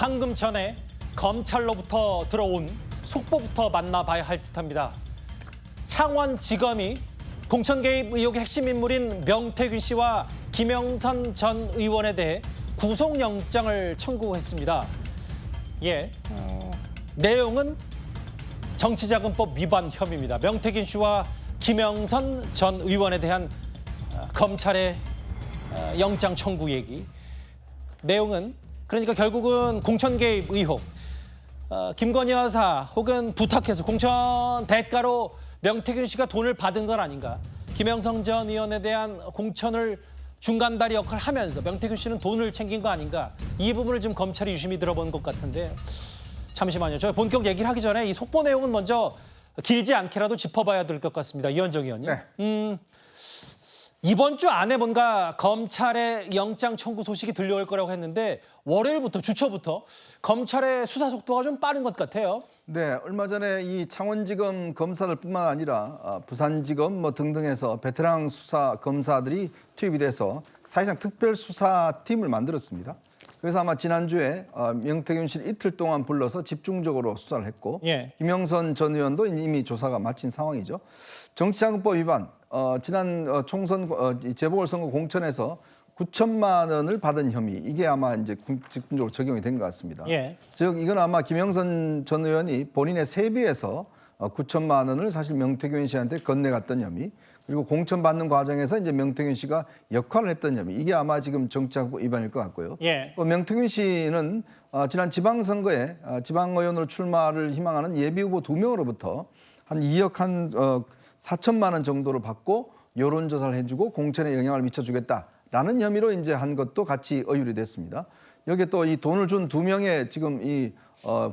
방금 전에 검찰로부터 들어온 속보부터 만나봐야 할 듯합니다. 창원지검이 공천 개입 의혹의 핵심 인물인 명태균 씨와 김영선 전 의원에 대해 구속영장을 청구했습니다. 내용은 정치자금법 위반 혐의입니다. 명태균 씨와 김영선 전 의원에 대한 검찰의 영장 청구 얘기. 내용은 그러니까 결국은 공천 개입 의혹. 김건희 여사 혹은 부탁해서 공천 대가로 명태균 씨가 돈을 받은 건 아닌가. 김영선 전 의원에 대한 공천을 중간다리 역할을 하면서 명태균 씨는 돈을 챙긴 거 아닌가. 이 부분을 지금 검찰이 유심히 들어본 것 같은데 잠시만요. 저희 본격 얘기를 하기 전에 이 속보 내용은 먼저 길지 않게라도 짚어봐야 될 것 같습니다. 이현정 의원님. 네. 이번 주 안에 뭔가 검찰의 영장 청구 소식이 들려올 거라고 했는데 월요일부터 주초부터 검찰의 수사 속도가 좀 빠른 것 같아요. 네, 얼마 전에 이 창원지검 검사들뿐만 아니라 부산지검 등등에서 베테랑 수사 검사들이 투입이 돼서 사실상 특별수사팀을 만들었습니다. 그래서 아마 지난주에 명태균 씨를 이틀 동안 불러서 집중적으로 수사를 했고 김영선 전 의원도 이미 조사가 마친 상황이죠. 정치자금법 위반, 지난 총선 재보궐선거 공천에서 9천만 원을 받은 혐의, 이게 아마 이제 집중적으로 적용이 된 것 같습니다. 즉 이건 아마 김영선 전 의원이 본인의 세비에서 9천만 원을 사실 명태균 씨한테 건네갔던 혐의, 그리고 공천 받는 과정에서 이제 명태균 씨가 역할을 했던 혐의, 이게 아마 지금 정치자금법 위반일 것 같고요. 또 명태균 씨는 지난 지방선거에 지방의원으로 출마를 희망하는 예비후보 2명으로부터 한 2억 4천만 원 정도를 받고 여론조사를 해주고 공천에 영향을 미쳐주겠다라는 혐의로 이제 한 것도 같이 의율이 됐습니다. 여기에 또 이 돈을 준 2명의 지금 이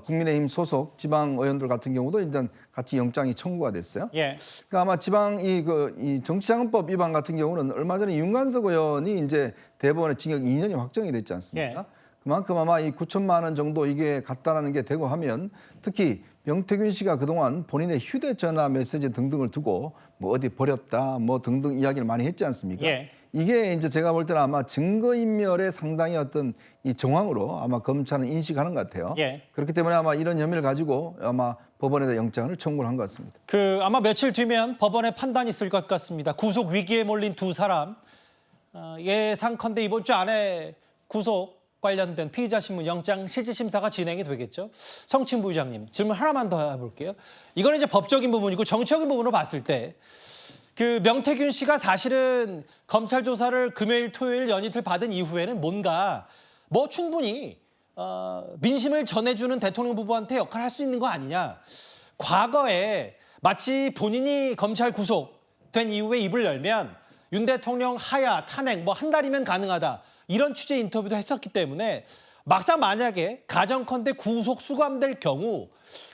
국민의힘 소속 지방 의원들 같은 경우도 일단 같이 영장이 청구가 됐어요. 그러니까 아마 지방 이 정치자금법 위반 같은 경우는 얼마 전에 윤관석 의원이 이제 대법원에 징역 2년이 확정이 됐지 않습니까? 그만큼 아마 이 9천만 원 정도 이게 갔다라는 게 되고 하면 특히 명태균 씨가 그동안 본인의 휴대전화 메시지 등등을 두고 뭐 어디 버렸다 뭐 등등 이야기를 많이 했지 않습니까? 이게 이제 제가 볼 때는 아마 증거인멸의 상당히 어떤 이 정황으로 아마 검찰은 인식하는 것 같아요. 그렇기 때문에 아마 이런 혐의를 가지고 아마 법원에다 영장을 청구를 한 것 같습니다. 아마 며칠 뒤면 법원의 판단이 있을 것 같습니다. 구속 위기에 몰린 두 사람. 예상컨대 이번 주 안에 구속 관련된 피의자 신문 영장 실질 심사가 진행이 되겠죠. 성친 부의장님, 질문 하나만 더 해볼게요. 이건 이제 법적인 부분이고 정치적인 부분으로 봤을 때 명태균 씨가 사실은 검찰 조사를 금요일, 토요일 연이틀 받은 이후에는 뭔가 충분히 민심을 전해주는 대통령 부부한테 역할을 할 수 있는 거 아니냐. 과거에 마치 본인이 검찰 구속된 이후에 입을 열면 윤 대통령 하야, 탄핵 한 달이면 가능하다. 이런 취재 인터뷰도 했었기 때문에 막상 만약에 가정컨대 구속 수감될 경우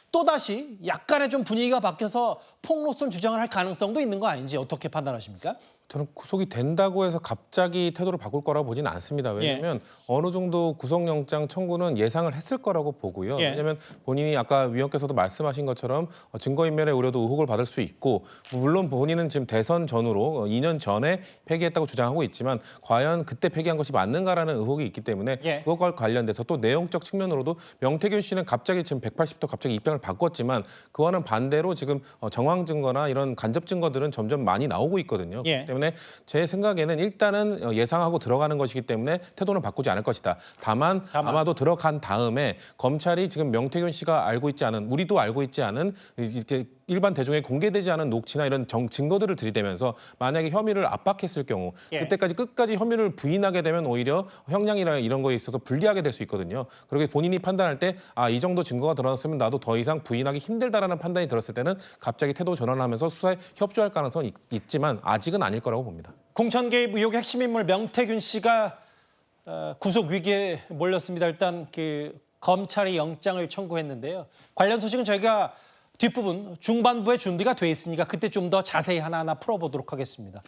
또다시 약간의 좀 분위기가 바뀌어서 폭로성 주장을 할 가능성도 있는 거 아닌지 어떻게 판단하십니까? 저는 구속이 된다고 해서 갑자기 태도를 바꿀 거라고 보지는 않습니다. 왜냐하면 어느 정도 구속영장 청구는 예상을 했을 거라고 보고요. 왜냐하면 본인이 아까 위원께서도 말씀하신 것처럼 증거인멸의 우려도 의혹을 받을 수 있고 물론 본인은 지금 대선 전후로 2년 전에 폐기했다고 주장하고 있지만 과연 그때 폐기한 것이 맞는가라는 의혹이 있기 때문에 그것과 관련돼서 또 내용적 측면으로도 명태균 씨는 갑자기 지금 180도 갑자기 입장을 바꿨지만 그와는 반대로 지금 정황 증거나 이런 간접 증거들은 점점 많이 나오고 있거든요. 때문에 제 생각에는 일단은 예상하고 들어가는 것이기 때문에 태도는 바꾸지 않을 것이다. 다만 아마도 들어간 다음에 검찰이 지금 명태균 씨가 알고 있지 않은, 우리도 알고 있지 않은 이렇게 일반 대중에 공개되지 않은 녹취나 이런 증거들을 들이대면서 만약에 혐의를 압박했을 경우 그때까지 끝까지 혐의를 부인하게 되면 오히려 형량이나 이런 거에 있어서 불리하게 될 수 있거든요. 그렇게 본인이 판단할 때 이 정도 증거가 드러났으면 나도 더 이상 부인하기 힘들다라는 판단이 들었을 때는 갑자기 태도 전환하면서 수사에 협조할 가능성은 있지만 아직은 아닐 거라고 봅니다. 공천 개입 의혹의 핵심 인물 명태균 씨가 구속 위기에 몰렸습니다. 일단 검찰이 영장을 청구했는데요. 관련 소식은 저희가 뒷부분 중반부에 준비가 돼 있으니까 그때 좀 더 자세히 하나하나 풀어보도록 하겠습니다.